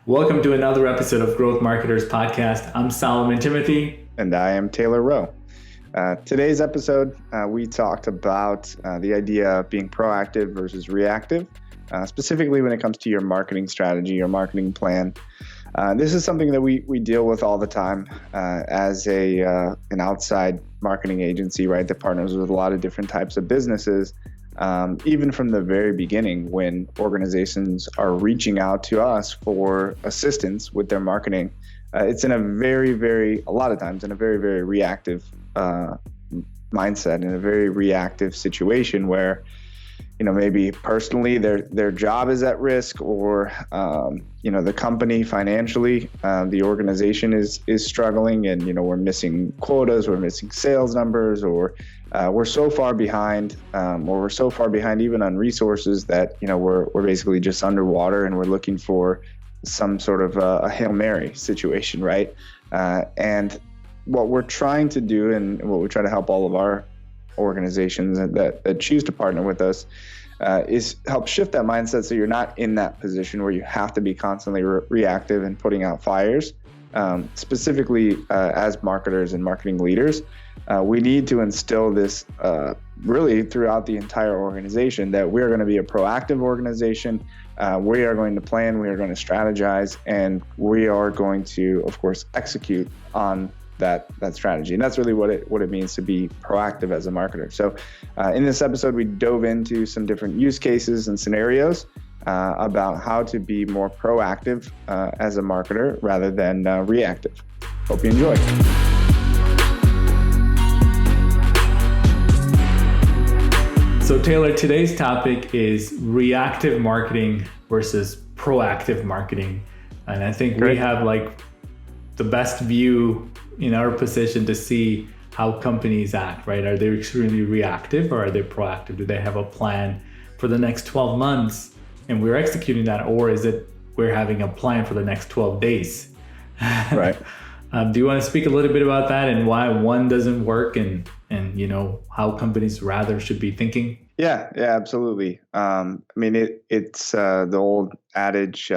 Welcome to another episode of Growth Marketers Podcast. I'm Solomon Timothy. And I am Taylor Rowe. Today's episode, we talked about the idea of being proactive versus reactive, specifically when it comes to your marketing strategy, your marketing plan. This is something that we deal with all the time as an outside marketing agency, right, that partners with a lot of different types of businesses. Even from the very beginning, when organizations are reaching out to us for assistance with their marketing, it's in a a lot of times in a very, very reactive mindset, in a very reactive situation where, maybe personally their job is at risk, or, the company financially, the organization is struggling, and, we're missing quotas, we're missing sales numbers, or we're so far behind, or we're so far behind even on resources that, we're basically just underwater, and we're looking for some sort of a Hail Mary situation, right? And what we're trying to do, and what we try to help all of our organizations that choose to partner with us, is help shift that mindset so you're not in that position where you have to be constantly reactive and putting out fires. Specifically, as marketers and marketing leaders, we need to instill this really throughout the entire organization, that we're going to be a proactive organization. We are going to plan, we are going to strategize, and we are going to, of course, execute on that strategy. And that's really what it means to be proactive as a marketer. So in this episode, we dove into some different use cases and scenarios about how to be more proactive as a marketer rather than reactive. Hope you enjoy. So Taylor, today's topic is reactive marketing versus proactive marketing. And I think we have the best view in our position to see how companies act, right? Are they extremely reactive, or are they proactive? Do they have a plan for the next 12 months and we're executing that? Or is it we're having a plan for the next 12 days? Right. Do you want to speak a little bit about that and why one doesn't work, and how companies rather should be thinking? Yeah, absolutely. It's the old adage,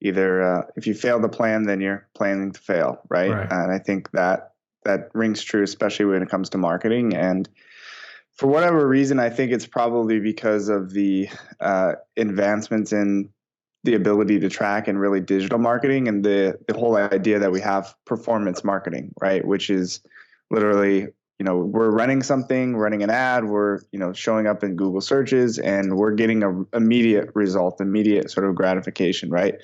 either if you fail to plan, then you're planning to fail, right? And I think that rings true, especially when it comes to marketing. And for whatever reason, I think it's probably because of the advancements in the ability to track and really digital marketing, and the whole idea that we have performance marketing, right? Which is literally, we're running an ad, we're, showing up in Google searches, and we're getting an immediate result, immediate sort of gratification, right?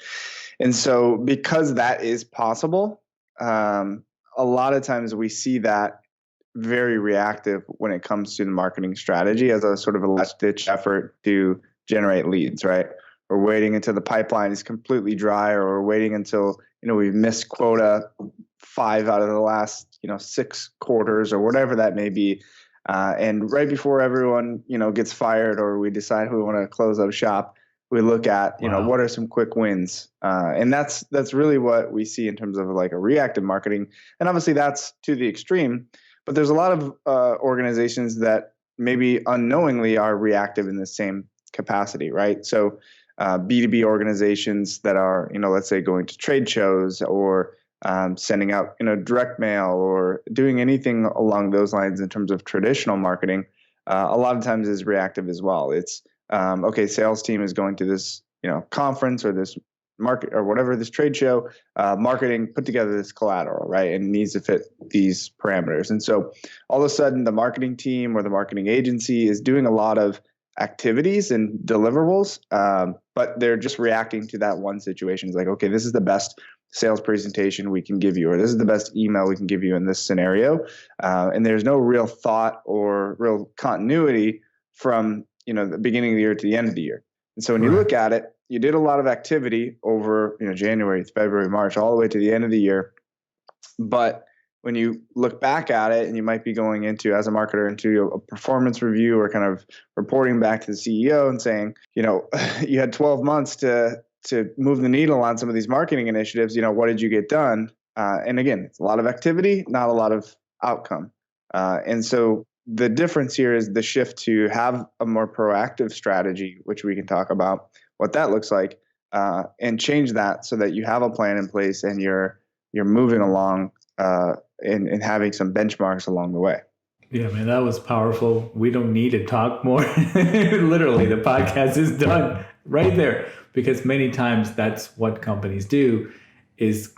And so because that is possible, a lot of times we see that very reactive when it comes to the marketing strategy as a sort of a last-ditch effort to generate leads, right? We're waiting until the pipeline is completely dry, or we're waiting until, we've missed quota 5 out of the last, 6 quarters, or whatever that may be. And right before everyone, gets fired, or we decide we want to close up shop, we look at, what are some quick wins? And that's really what we see in terms of like a reactive marketing. And obviously that's to the extreme, but there's a lot of organizations that maybe unknowingly are reactive in the same capacity, right? So B2B organizations that are, let's say going to trade shows, or sending out, direct mail, or doing anything along those lines in terms of traditional marketing, a lot of times is reactive as well. It's sales team is going to this, conference, or this market, or whatever, this trade show, marketing put together this collateral, right? And it needs to fit these parameters. And so all of a sudden the marketing team or the marketing agency is doing a lot of activities and deliverables, but they're just reacting to that one situation. It's like, okay, this is the best sales presentation we can give you, or this is the best email we can give you in this scenario. And there's no real thought or real continuity from, the beginning of the year to the end of the year. And so when you look at it, you did a lot of activity over, January, February, March, all the way to the end of the year. But when you look back at it, and you might be going into, as a marketer, into a performance review, or kind of reporting back to the CEO and saying, you had 12 months to move the needle on some of these marketing initiatives, what did you get done? And again, it's a lot of activity, not a lot of outcome. And so the difference here is the shift to have a more proactive strategy, which we can talk about what that looks like. and change that so that you have a plan in place and you're moving along and having some benchmarks along the way. Yeah, man, that was powerful. We don't need to talk more. Literally, the podcast is done right there, because many times that's what companies do, is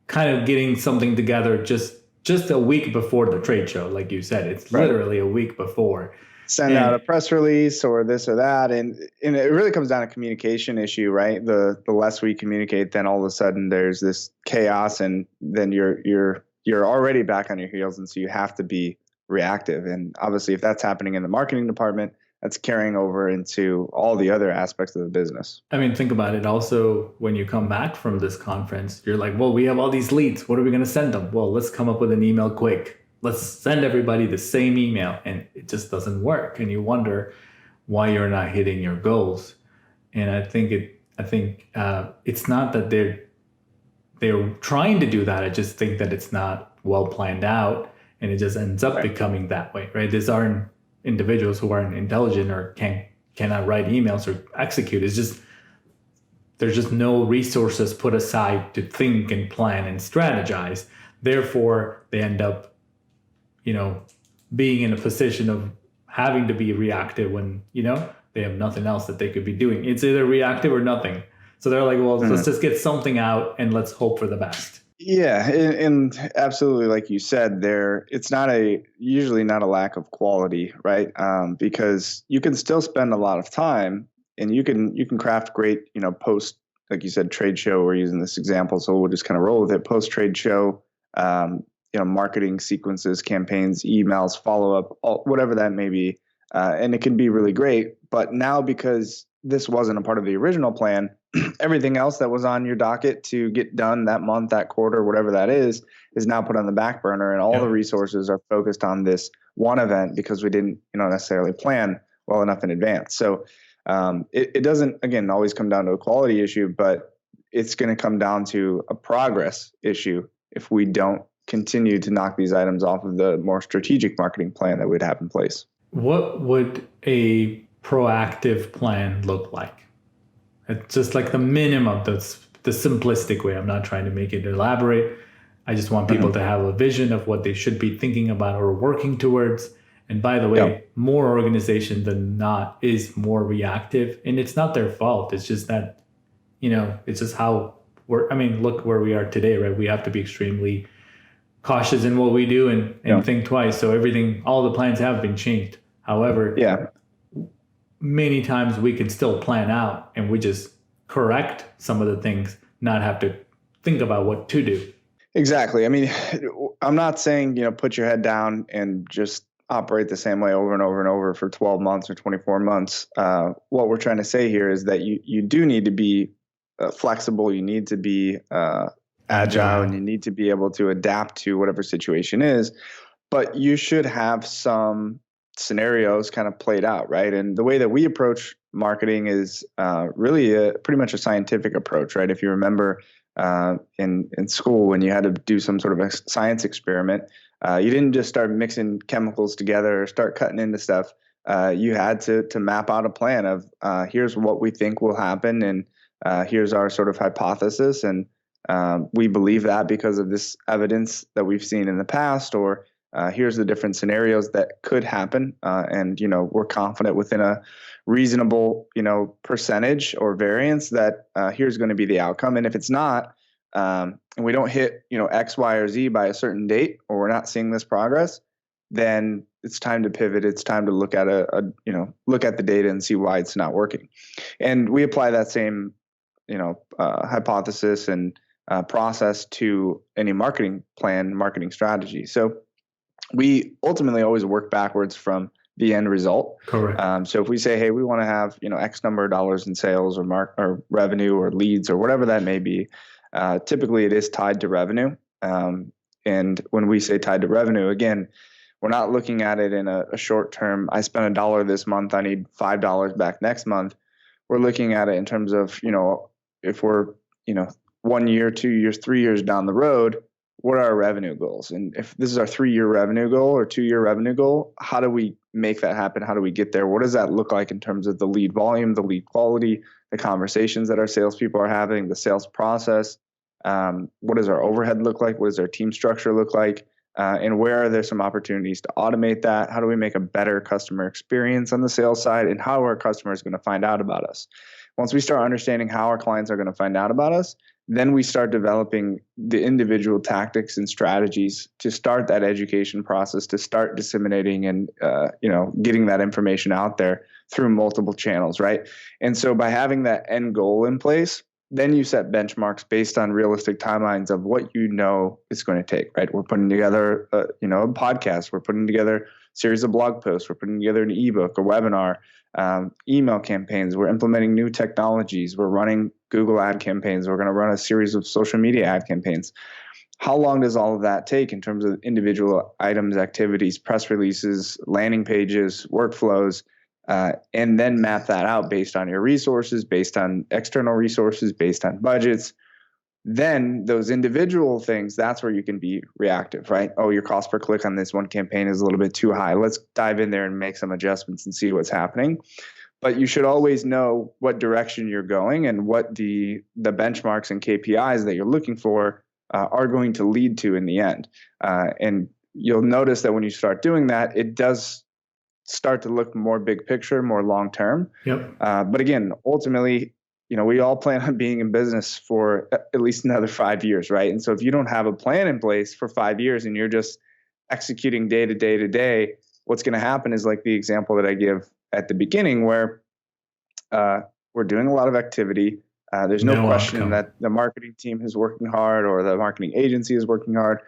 kind of getting something together just a week before the trade show. Like you said, it's literally a week before. Send out a press release or this or that, and it really comes down to communication issue, right? The less we communicate, then all of a sudden there's this chaos, and then you're already back on your heels, and so you have to be reactive. And obviously, if that's happening in the marketing department, that's carrying over into all the other aspects of the business. I mean, think about it. Also, when you come back from this conference, you're like, well, we have all these leads. What are we going to send them? Well, let's come up with an email quick. Let's send everybody the same email. And it just doesn't work. And you wonder why you're not hitting your goals. And I think it's not that they're trying to do that. I just think that it's not well planned out. And it just ends up becoming that way, right? These aren't individuals who aren't intelligent or cannot write emails or execute. It's just, there's just no resources put aside to think and plan and strategize. Therefore, they end up, being in a position of having to be reactive when, they have nothing else that they could be doing. It's either reactive or nothing. So they're like, well, let's just get something out and let's hope for the best. Yeah, and absolutely, like you said, it's usually not a lack of quality, right? Because you can still spend a lot of time, and you can craft great, post, like you said, trade show. We're using this example, so we'll just kind of roll with it. Post trade show, marketing sequences, campaigns, emails, follow up, whatever that may be, and it can be really great. But now, because this wasn't a part of the original plan, everything else that was on your docket to get done that month, that quarter, whatever that is now put on the back burner, and all the resources are focused on this one event because we didn't, necessarily plan well enough in advance. So it doesn't, again, always come down to a quality issue, but it's going to come down to a progress issue if we don't continue to knock these items off of the more strategic marketing plan that we'd have in place. What would a proactive plan look like? It's just like the minimum, that's the simplistic way. I'm not trying to make it elaborate. I just want people to have a vision of what they should be thinking about or working towards. And by the way, more organization than not is more reactive. And it's not their fault. It's just that, it's just how look where we are today, right? We have to be extremely cautious in what we do and think twice. So all the plans have been changed. However, many times we can still plan out and we just correct some of the things, not have to think about what to do. Exactly. I mean, I'm not saying, put your head down and just operate the same way over and over and over for 12 months or 24 months. What we're trying to say here is that you do need to be flexible. You need to be agile, and you need to be able to adapt to whatever situation is, but you should have some scenarios kind of played out, right? And the way that we approach marketing is really pretty much a scientific approach, right? If you remember in school when you had to do some sort of a science experiment, you didn't just start mixing chemicals together or start cutting into stuff. You had to map out a plan of here's what we think will happen, and here's our sort of hypothesis, and we believe that because of this evidence that we've seen in the past, or here's the different scenarios that could happen, and we're confident within a reasonable percentage or variance that here's going to be the outcome. And if it's not, and we don't hit X, Y, or Z by a certain date, or we're not seeing this progress, then it's time to pivot. It's time to look at look at the data and see why it's not working. And we apply that same hypothesis and process to any marketing plan, marketing strategy. So we ultimately always work backwards from the end result. Correct. So if we say, hey, we want to have X number of dollars in sales or revenue or leads or whatever that may be, typically it is tied to revenue. And when we say tied to revenue, again, we're not looking at it in a short term. I spent $1 this month, I need $5 back next month. We're looking at it in terms of if we're 1 year, 2 years, 3 years down the road, what are our revenue goals? And if this is our 3-year revenue goal or 2-year revenue goal, how do we make that happen? How do we get there? What does that look like in terms of the lead volume, the lead quality, the conversations that our salespeople are having, the sales process? What does our overhead look like? What does our team structure look like? And where are there some opportunities to automate that? How do we make a better customer experience on the sales side? And how are our customers going to find out about us? Once we start understanding how our clients are going to find out about us, then we start developing the individual tactics and strategies to start that education process, to start disseminating and getting that information out there through multiple channels, right? And so by having that end goal in place, then you set benchmarks based on realistic timelines of what you know it's going to take, right? We're putting together a podcast. We're putting together a series of blog posts. We're putting together an ebook, a webinar, email campaigns. We're implementing new technologies. We're running Google ad campaigns. We're going to run a series of social media ad campaigns. How long does all of that take in terms of individual items, activities, press releases, landing pages, workflows? And then map that out based on your resources, based on external resources, based on budgets. Then those individual things, that's where you can be reactive, right? Oh, your cost per click on this one campaign is a little bit too high. Let's dive in there and make some adjustments and see what's happening. But you should always know what direction you're going and what the benchmarks and KPIs that you're looking for are going to lead to in the end. And you'll notice that when you start doing that, it does start to look more big picture, more long term. Yep. But again, ultimately, we all plan on being in business for at least another 5 years, right? And so if you don't have a plan in place for 5 years and you're just executing day to day to day, what's going to happen is like the example that I give at the beginning, where we're doing a lot of activity. There's no question that the marketing team is working hard or the marketing agency is working hard.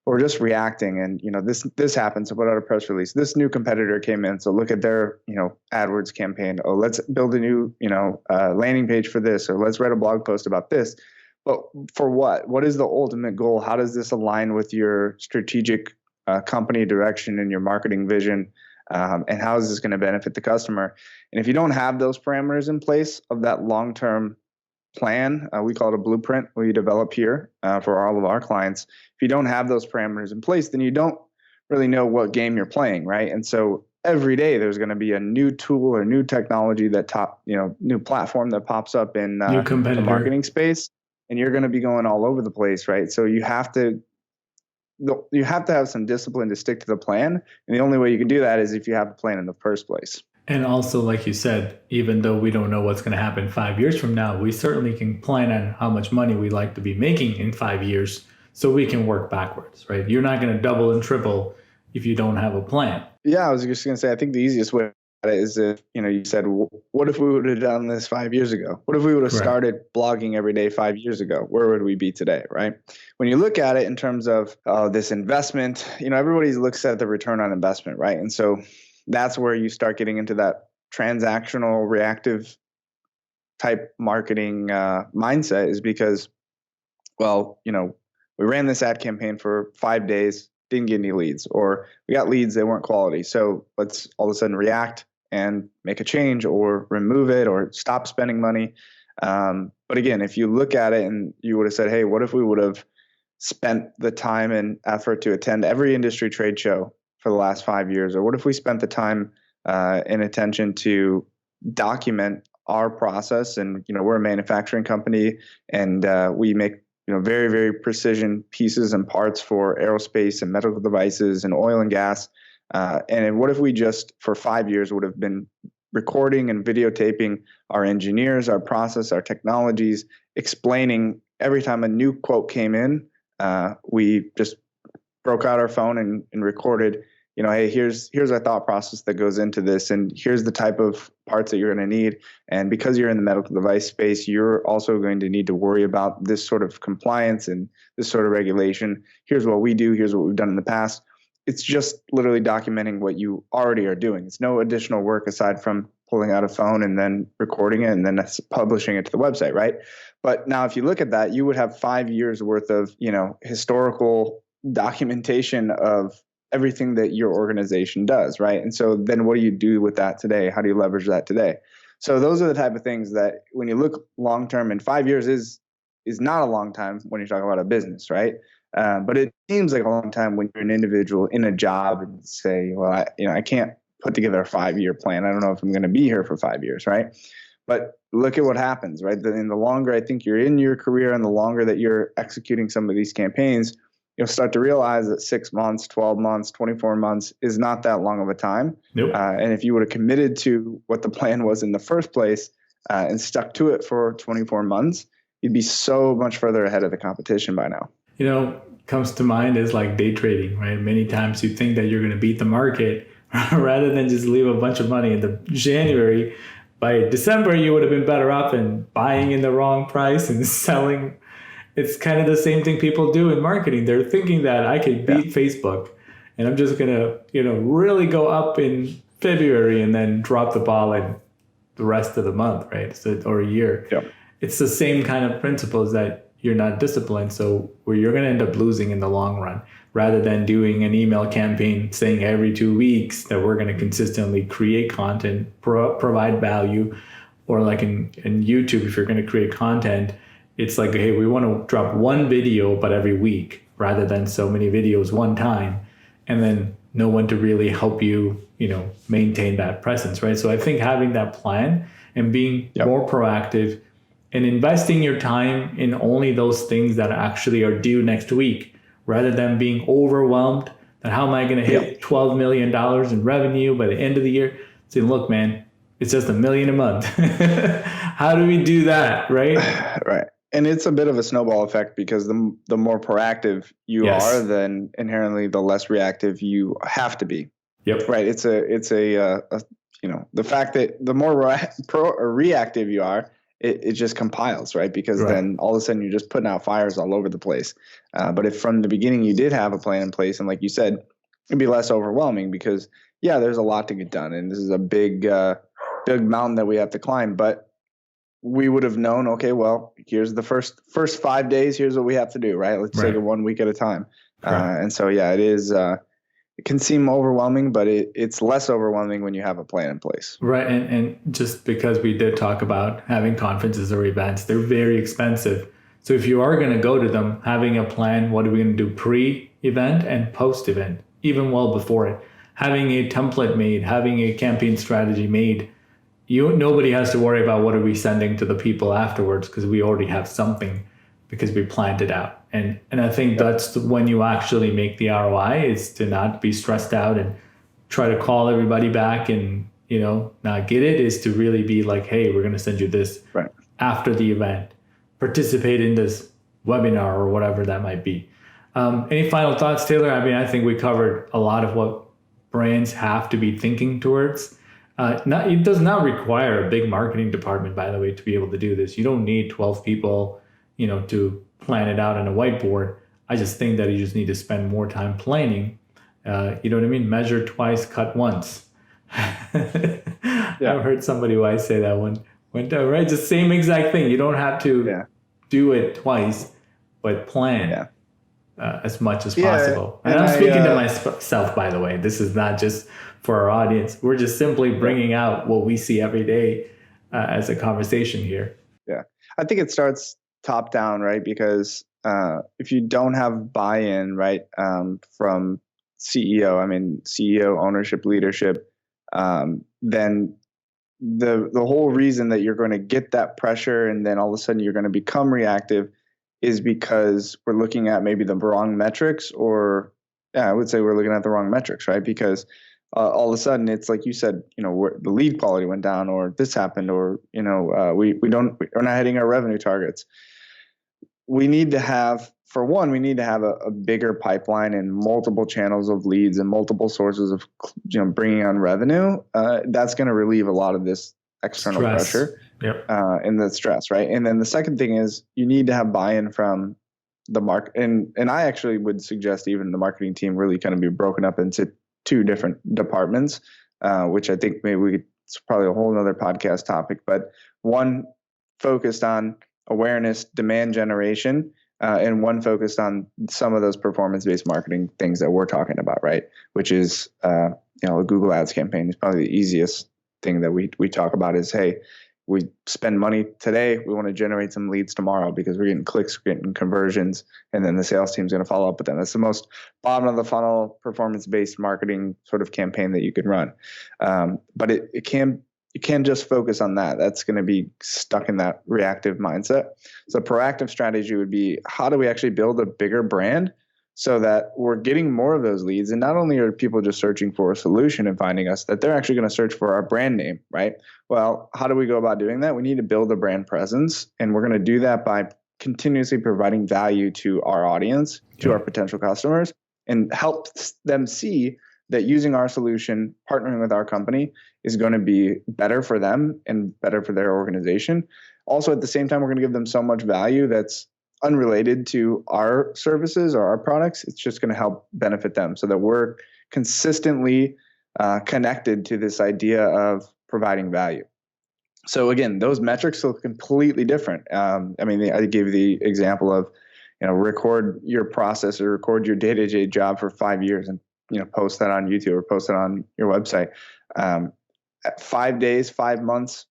Or just reacting, and this happens. So put out a press release. This new competitor came in, so look at their AdWords campaign. Oh, let's build a new landing page for this, or let's write a blog post about this. But for what? What is the ultimate goal? How does this align with your strategic company direction and your marketing vision? And how is this going to benefit the customer? And if you don't have those parameters in place of that long-term plan, we call it a blueprint we develop here for all of our clients. If you don't have those parameters in place, then you don't really know what game you're playing, right? And so every day there's going to be a new tool or new technology new platform that pops up in the marketing space, and you're going to be going all over the place, right? So you have to have some discipline to stick to the plan, and the only way you can do that is if you have a plan in the first place. And also, like you said, even though we don't know what's going to happen 5 years from now, we certainly can plan on how much money we'd like to be making in 5 years so we can work backwards, right? You're not going to double and triple if you don't have a plan. Yeah, I was just going to say, I think the easiest way at it is if, you said, what if we would have done this 5 years ago? What if we would have started blogging every day 5 years ago? Where would we be today, right? When you look at it in terms of this investment, everybody looks at the return on investment, right? And so that's where you start getting into that transactional, reactive type marketing mindset, is because, we ran this ad campaign for 5 days, didn't get any leads, or we got leads, they weren't quality. So let's all of a sudden react and make a change or remove it or stop spending money. But again, if you look at it and you would have said, hey, what if we would have spent the time and effort to attend every industry trade show for the last 5 years? Or what if we spent the time and attention to document our process? And, we're a manufacturing company, and we make, very, very precision pieces and parts for aerospace and medical devices and oil and gas. And what if we just for 5 years would have been recording and videotaping our engineers, our process, our technologies, explaining every time a new quote came in, we just broke out our phone and recorded, hey, here's our thought process that goes into this, and here's the type of parts that you're going to need. And because you're in the medical device space, you're also going to need to worry about this sort of compliance and this sort of regulation. Here's what we do. Here's what we've done in the past. It's just literally documenting what you already are doing. It's no additional work aside from pulling out a phone and then recording it and then publishing it to the website, right? But now if you look at that, you would have 5 years worth of, historical documentation of everything that your organization does, right? And so then what do you do with that today? How do you leverage that today? So those are the type of things that when you look long-term, and 5 years is not a long time when you're talking about a business, right? But it seems like a long time when you're an individual in a job and say, well, I can't put together a 5-year plan. I don't know if I'm going to be here for 5 years, right? But look at what happens, right? And the longer I think you're in your career and the longer that you're executing some of these campaigns, you'll start to realize that 6 months, 12 months, 24 months is not that long of a time. Nope. And if you would have committed to what the plan was in the first place and stuck to it for 24 months, you'd be so much further ahead of the competition by now. Comes to mind is like day trading, right? Many times you think that you're going to beat the market rather than just leave a bunch of money in the January. By December, you would have been better off in buying in the wrong price and selling. It's kind of the same thing people do in marketing. They're thinking that I could beat Facebook and I'm just going to, really go up in February and then drop the ball in the rest of the month, right? Or a year. Yeah. It's the same kind of principles that you're not disciplined. So where you're going to end up losing in the long run, rather than doing an email campaign saying every 2 weeks that we're going to consistently create content, provide value, or like in YouTube, if you're going to create content, it's like, hey, we want to drop one video, but every week, rather than so many videos one time, and then no one to really help you, maintain that presence, right? So I think having that plan and being more proactive and investing your time in only those things that actually are due next week, rather than being overwhelmed that how am I going to hit $12 million in revenue by the end of the year? Saying, look, man, it's just $1 million a month. How do we do that, right? Right. And it's a bit of a snowball effect because the more proactive you are, then inherently the less reactive you have to be. Yep. Right. It's the fact that the more reactive you are, it just compiles, right? Because then all of a sudden you're just putting out fires all over the place. But if from the beginning you did have a plan in place, and like you said, it'd be less overwhelming because there's a lot to get done, and this is a big mountain that we have to climb. But we would have known, okay, well, here's the first 5 days. Here's what we have to do, right? Let's take it 1 week at a time. And so, it is. It can seem overwhelming, but it's less overwhelming when you have a plan in place. Right. And just because we did talk about having conferences or events, they're very expensive. So if you are going to go to them, having a plan, what are we going to do pre-event and post-event, even well before it, having a template made, having a campaign strategy made, nobody has to worry about what are we sending to the people afterwards because we already have something because we planned it out. And I think that's when you actually make the ROI, is to not be stressed out and try to call everybody back and, not get it, is to really be like, hey, we're going to send you this after the event. Participate in this webinar or whatever that might be. Any final thoughts, Taylor? I mean, I think we covered a lot of what brands have to be thinking towards. It does not require a big marketing department, by the way, to be able to do this. You don't need 12 people, to plan it out on a whiteboard. I just think that you just need to spend more time planning. You know what I mean? Measure twice, cut once. I've heard somebody wise say that one time, right? It's the same exact thing. You don't have to do it twice, but plan as much as possible. And I'm speaking to myself, by the way. This is not just for our audience. We're just simply bringing out what we see every day as a conversation here. Yeah. I think it starts top down, right? Because if you don't have buy-in, right, from CEO ownership, leadership, then the whole reason that you're going to get that pressure and then all of a sudden you're going to become reactive is because we're looking at maybe the wrong metrics, or I would say we're looking at the wrong metrics, right? Because all of a sudden it's like you said, the lead quality went down, or this happened, or we're not hitting our revenue targets. We need to have a bigger pipeline and multiple channels of leads and multiple sources of bringing on revenue. That's going to relieve a lot of this external pressure and the stress, right? And then the second thing is you need to have buy-in from the market, and I actually would suggest even the marketing team really kind of be broken up into 2 different departments, which I think maybe it's probably a whole nother podcast topic, but one focused on awareness, demand generation, and one focused on some of those performance-based marketing things that we're talking about, right? Which is, a Google Ads campaign is probably the easiest thing that we talk about is, hey, we spend money today. We want to generate some leads tomorrow because we're getting clicks, we're getting conversions, and then the sales team's going to follow up with them. That's the most bottom of the funnel, performance-based marketing sort of campaign that you could run. But you can't just focus on that. That's going to be stuck in that reactive mindset. So proactive strategy would be, how do we actually build a bigger brand so that we're getting more of those leads? And not only are people just searching for a solution and finding us, that they're actually going to search for our brand name, right? Well, how do we go about doing that? We need to build a brand presence, and we're going to do that by continuously providing value to our audience, to our potential customers, and help them see that using our solution, partnering with our company, is going to be better for them and better for their organization. Also, at the same time, we're going to give them so much value that's unrelated to our services or our products. It's just going to help benefit them, so that we're consistently connected to this idea of providing value. So again, those metrics look completely different. I gave you the example of, record your process or record your day-to-day job for 5 years and, post that on YouTube or post it on your website. At 5 days, 5 months,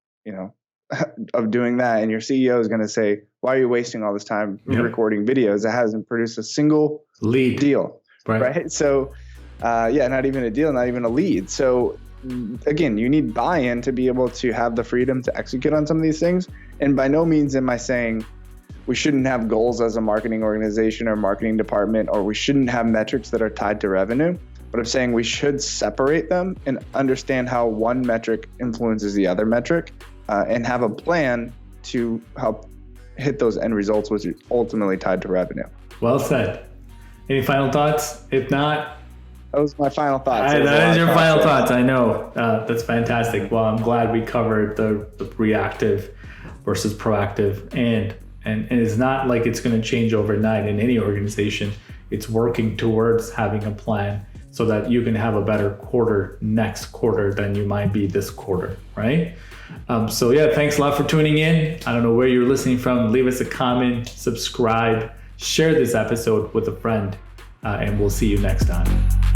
of doing that, and your CEO is going to say, why are you wasting all this time recording videos that hasn't produced a single lead deal? Right? So, not even a deal, not even a lead. So again, you need buy-in to be able to have the freedom to execute on some of these things. And by no means am I saying we shouldn't have goals as a marketing organization or marketing department, or we shouldn't have metrics that are tied to revenue. But I'm saying we should separate them and understand how one metric influences the other metric, and have a plan to help hit those end results, which is ultimately tied to revenue. Well said. Any final thoughts? If not, that was my final thoughts. That is your final thoughts. I know. That's fantastic. Well, I'm glad we covered the reactive versus proactive, and it's not like it's going to change overnight in any organization. It's working towards having a plan so that you can have a better quarter next quarter than you might be this quarter, right? Thanks a lot for tuning in. I don't know where you're listening from. Leave us a comment, subscribe, share this episode with a friend, and we'll see you next time.